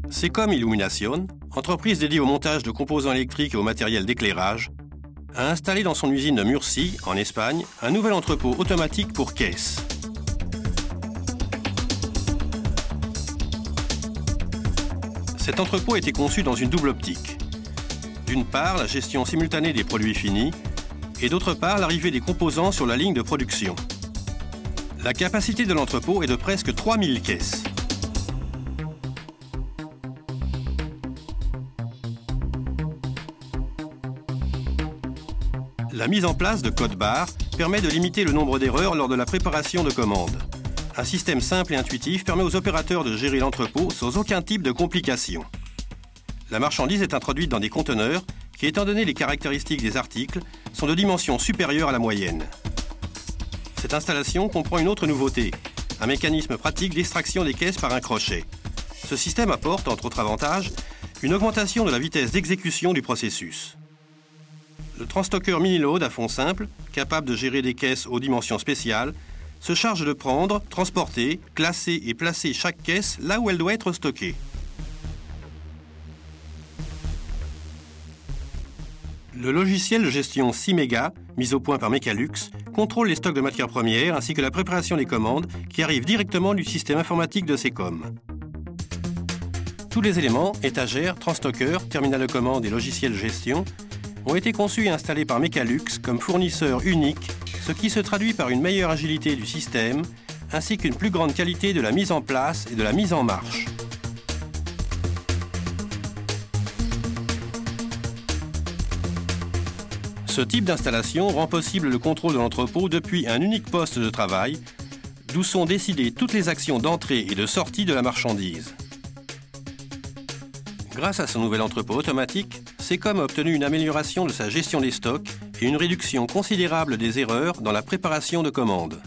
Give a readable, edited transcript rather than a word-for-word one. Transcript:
Secom Illumination, entreprise dédiée au montage de composants électriques et au matériel d'éclairage, a installé dans son usine de Murcie, en Espagne, un nouvel entrepôt automatique pour caisses. Cet entrepôt a été conçu dans une double optique. D'une part, la gestion simultanée des produits finis, et d'autre part, l'arrivée des composants sur la ligne de production. La capacité de l'entrepôt est de presque 3000 caisses. La mise en place de codes barres permet de limiter le nombre d'erreurs lors de la préparation de commandes. Un système simple et intuitif permet aux opérateurs de gérer l'entrepôt sans aucun type de complication. La marchandise est introduite dans des conteneurs qui, étant donné les caractéristiques des articles, sont de dimensions supérieures à la moyenne. Cette installation comprend une autre nouveauté, un mécanisme pratique d'extraction des caisses par un crochet. Ce système apporte, entre autres avantages, une augmentation de la vitesse d'exécution du processus. Le transstocker mini-load à fond simple, capable de gérer des caisses aux dimensions spéciales, se charge de prendre, transporter, classer et placer chaque caisse là où elle doit être stockée. Le logiciel de gestion SIMEGA, mis au point par Mechalux, contrôle les stocks de matières premières ainsi que la préparation des commandes qui arrivent directement du système informatique de Secom. Tous les éléments, étagères, transstockers, terminal de commande et logiciel de gestion, ont été conçus et installés par Mechalux comme fournisseur unique, ce qui se traduit par une meilleure agilité du système ainsi qu'une plus grande qualité de la mise en place et de la mise en marche. Ce type d'installation rend possible le contrôle de l'entrepôt depuis un unique poste de travail, d'où sont décidées toutes les actions d'entrée et de sortie de la marchandise. Grâce à son nouvel entrepôt automatique, Secom a obtenu une amélioration de sa gestion des stocks et une réduction considérable des erreurs dans la préparation de commandes.